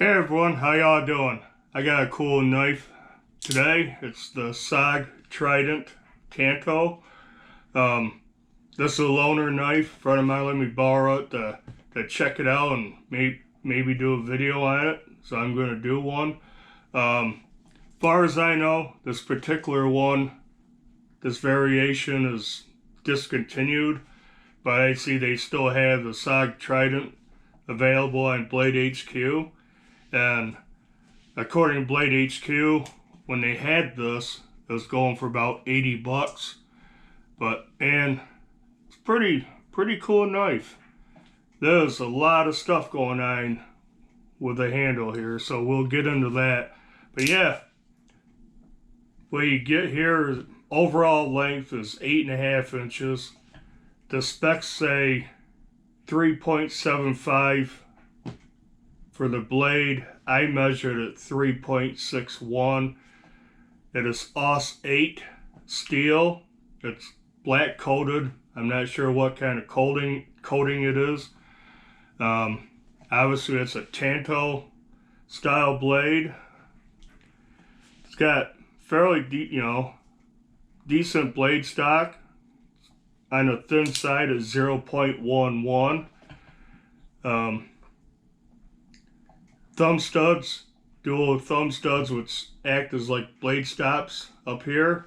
Hey everyone, how y'all doing? I got a cool knife today. It's the S.O.G Trident Tanto. This is a loaner knife. A friend of mine let me borrow it to check it out and maybe do a video on it. So I'm going to do one. Far as I know, this particular one, this variation is discontinued. But I see they still have the S.O.G Trident available on Blade HQ. And according to Blade HQ, when they had this, it was going for about 80 bucks. But man, it's pretty cool knife. There's a lot of stuff going on with the handle here, so we'll get into that. But yeah, what you get here, overall length is 8.5 inches. The specs say 3.75 for the blade. I measured it 3.61. It is OS-8 steel. It's black coated. I'm not sure what kind of coating it is. Obviously it's a Tanto style blade. It's got fairly decent blade stock. On the thin side is 0.11. Thumb studs, dual thumb studs, which act as like blade stops up here.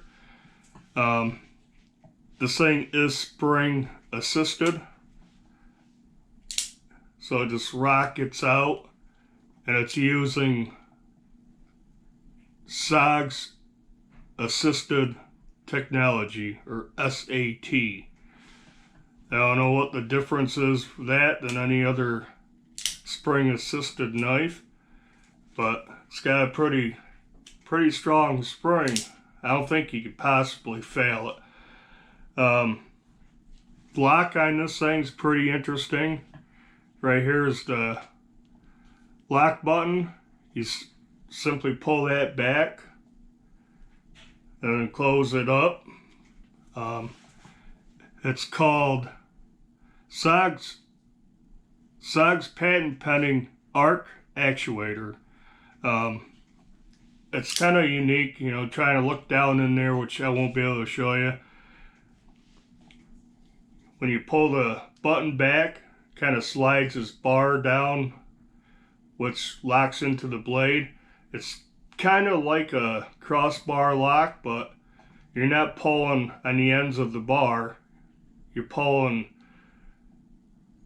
This thing is spring assisted, so it just rockets out, and it's using S.O.G's assisted technology, or SAT. I don't know what the difference is for that than any other spring assisted knife, but it's got a pretty strong spring. I don't think you could possibly fail it. Lock on this thing's pretty interesting. Right here is the lock button. You simply pull that back and then close it up. It's called S.O.G's patent pending arc actuator. It's kind of unique, trying to look down in there, which I won't be able to show you. When you pull the button back, kind of slides this bar down, which locks into the blade. It's kind of like a crossbar lock, but you're not pulling on the ends of the bar. You're pulling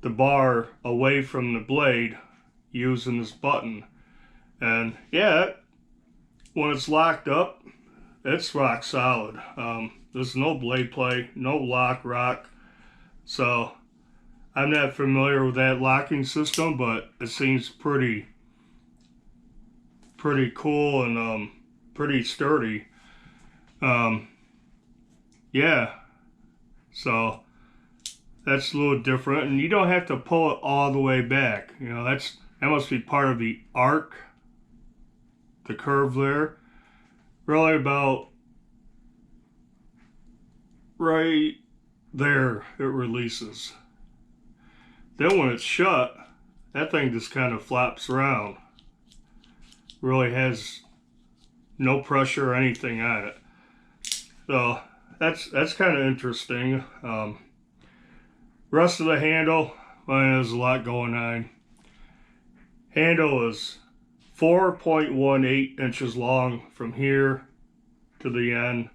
the bar away from the blade using this button. And yeah, when it's locked up, it's rock solid. There's no blade play, no rock. So I'm not familiar with that locking system, but it seems pretty cool and pretty sturdy. Yeah, so that's a little different, and you don't have to pull it all the way back. That must be part of the arc, the curve there. Really about right there it releases. Then when it's shut, that thing just kind of flops around. Really has no pressure or anything on it. So that's kind of interesting. Rest of the handle, well, there's a lot going on. Handle is 4.18 inches long from here to the end.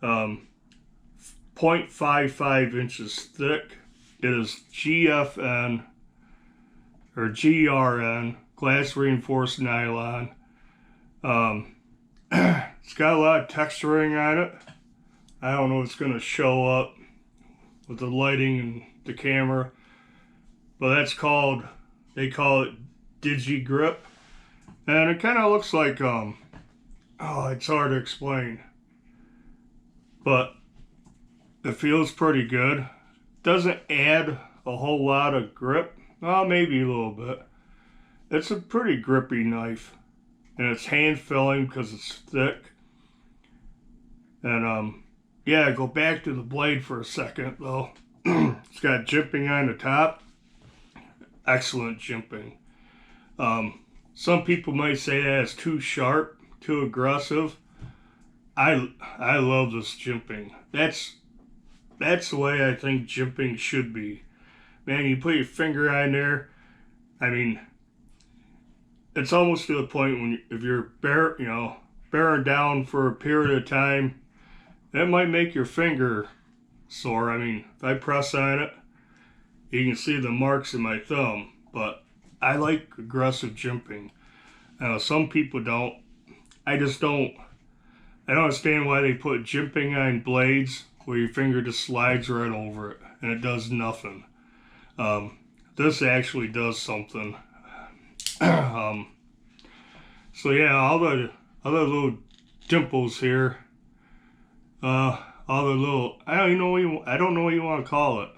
0.55 inches thick. It is GFN or GRN, glass reinforced nylon. It's got a lot of texturing on it. I don't know if it's going to show up with the lighting and the camera, but they call it Digi Grip, and it kind of looks like it's hard to explain, but it feels pretty good. Doesn't add a whole lot of grip, well, maybe a little bit. It's a pretty grippy knife, and it's hand filling because it's thick. And yeah, go back to the blade for a second though. It's got jimping on the top. Excellent jimping. Some people might say that it's too sharp, too aggressive. I love this jimping. That's the way I think jimping should be. Man, you put your finger on there. I mean, it's almost to the point when if you're bearing down for a period of time, that might make your finger sore. I mean, if I press on it, you can see the marks in my thumb. But I like aggressive jimping. Some people don't. I just don't. I don't understand why they put jimping on blades where your finger just slides right over it and it does nothing. This actually does something. So yeah, all the other little dimples here, all the little, I don't know what you want to call it.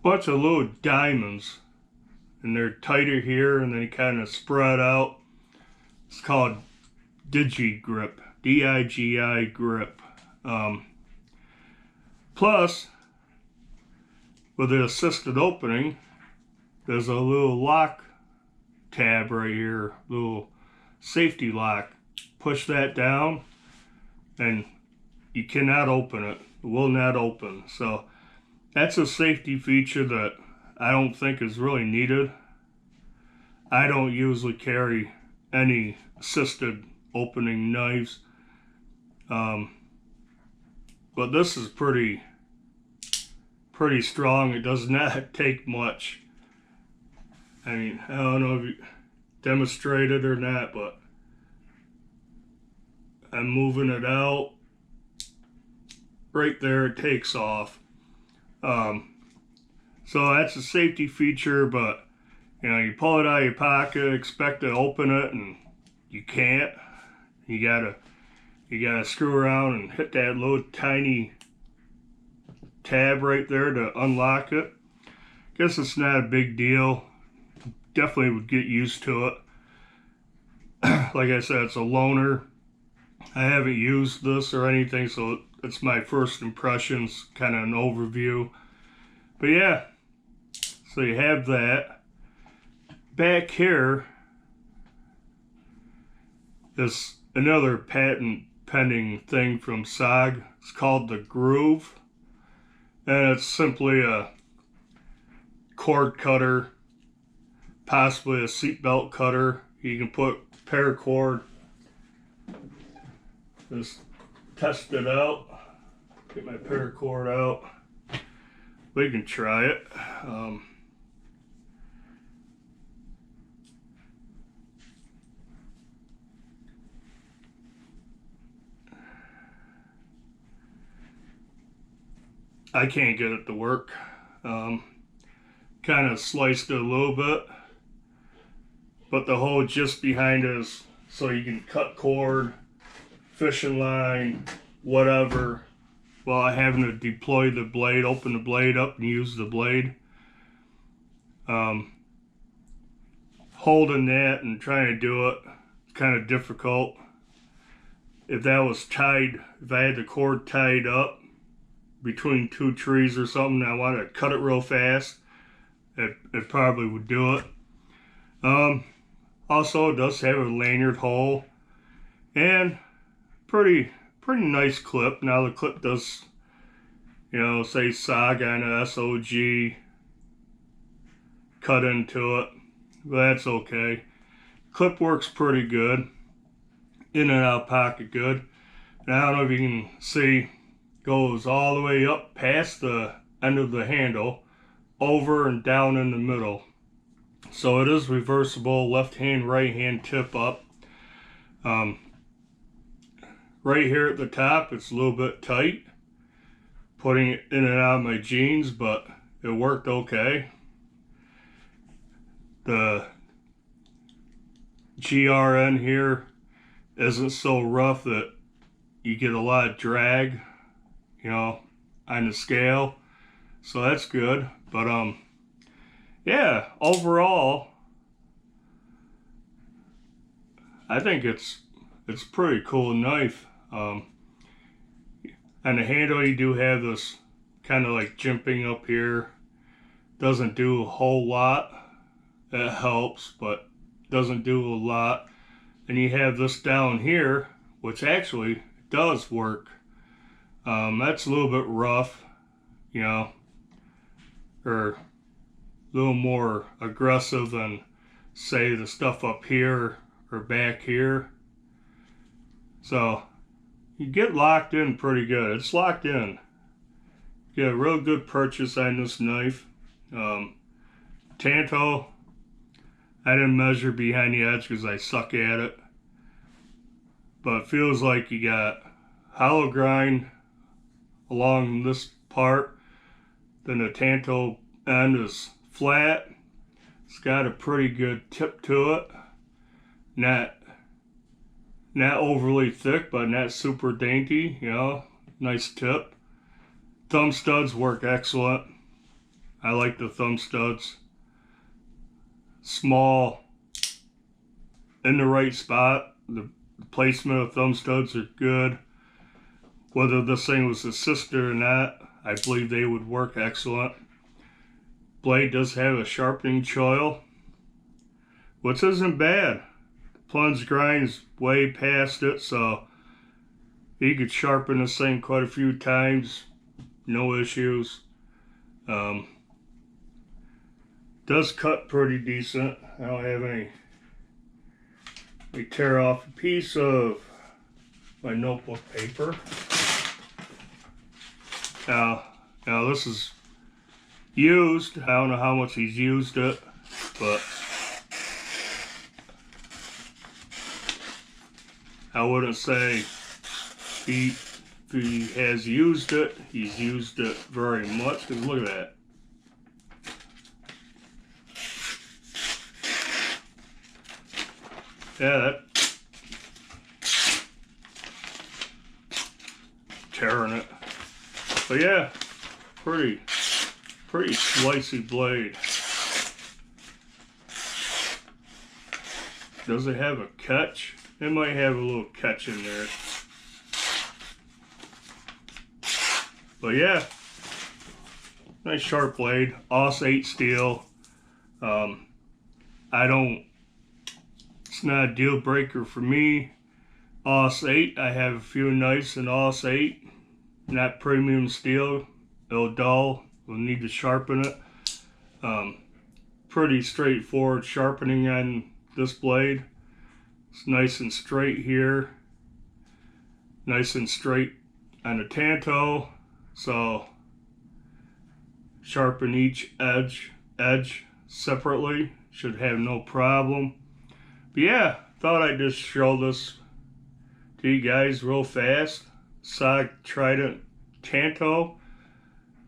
Bunch of little diamonds, and they're tighter here, and they kind of spread out. It's called Digi Grip, D-I-G-I grip. Plus, with the assisted opening, there's a little lock tab right here, little safety lock. Push that down and you cannot open it. It will not open. So that's a safety feature that I don't think is really needed. I don't usually carry any assisted opening knives. But this is pretty strong. It does not take much. I mean, I don't know if you demonstrated or not, but I'm moving it out. Right there, it takes off. So that's a safety feature, but you pull it out of your pocket, expect to open it, and you can't. You gotta screw around and hit that little tiny tab right there to unlock it. Guess it's not a big deal. Definitely would get used to it. Like I said, it's a loaner. I haven't used this or anything, so it's my first impressions, kind of an overview. But yeah, so you have that. Back here is another patent pending thing from S.O.G. It's called the Groove, and it's simply a cord cutter, possibly a seatbelt cutter. You can put paracord. Just test it out. Get my paracord out. We can try it. I can't get it to work. Kind of sliced it a little bit, but the whole gist behind it is so you can cut cord, fishing line, whatever, while having to deploy the blade, open the blade up and use the blade. Holding that and trying to do it is kind of difficult. If that was tied, if I had the cord tied up between two trees or something, I wanted to cut it real fast, it probably would do it. Also, it does have a lanyard hole and pretty nice clip. Now the clip does, say S.O.G on a S.O.G cut into it, but that's okay. Clip works pretty good, in and out pocket good. And I don't know if you can see, goes all the way up past the end of the handle, over and down in the middle. So it is reversible, left hand, right hand tip up. Right here at the top, it's a little bit tight, putting it in and out of my jeans, but it worked okay. The GRN here isn't so rough that you get a lot of drag, on the scale, so that's good. But yeah, overall, I think it's a pretty cool knife. On the handle, you do have this kind of like jimping up here. Doesn't do a whole lot. It helps, but doesn't do a lot. And you have this down here, which actually does work. That's a little bit rough, you know, or a little more aggressive than, say, the stuff up here or back here. So you get locked in pretty good. It's locked in. Get a real good purchase on this knife. Tanto, I didn't measure behind the edge because I suck at it. But it feels like you got hollow grind along this part. Then the Tanto end is flat. It's got a pretty good tip to it. Not overly thick, but not super dainty, you know. Nice tip. Thumb studs work excellent. I like the thumb studs. Small, in the right spot. The placement of thumb studs are good. Whether this thing was assisted or not, I believe they would work excellent. Blade does have a sharpening choil, which isn't bad. The plunge grind is way past it, so you could sharpen this thing quite a few times, no issues. Does cut pretty decent. I don't have any. Let me tear off a piece of my notebook paper. Now this is used. I don't know how much he's used it, but I wouldn't say if he has used it, he's used it very much. Because look at that. Yeah, that tearing it. But yeah, pretty slicey blade. Does it have a catch? It might have a little catch in there. But yeah, nice sharp blade. S.O.G steel. It's not a deal breaker for me. S.O.G, I have a few knives in S.O.G. Not premium steel. It'll dull. We'll need to sharpen it. Pretty straightforward sharpening on this blade. It's nice and straight here. Nice and straight on the Tanto. So sharpen each edge separately. Should have no problem. But yeah, thought I'd just show this to you guys real fast. S.O.G Trident Tanto.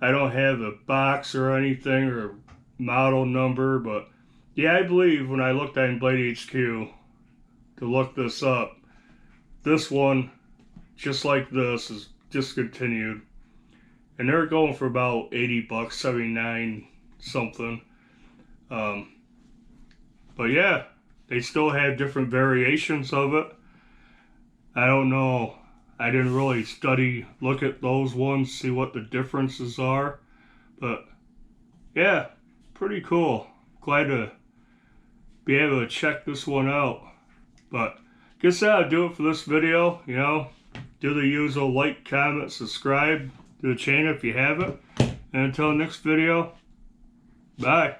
I don't have a box or anything or model number, but yeah, I believe when I looked on Blade HQ to look this up, this one, just like this, is discontinued. And they're going for about 80 bucks, 79 something. But yeah, they still have different variations of it. I don't know. I didn't really look at those ones, see what the differences are. But yeah, pretty cool. Glad to be able to check this one out. But guess that'll do it for this video. You know, do the usual like, comment, subscribe to the channel if you haven't. And until next video, bye.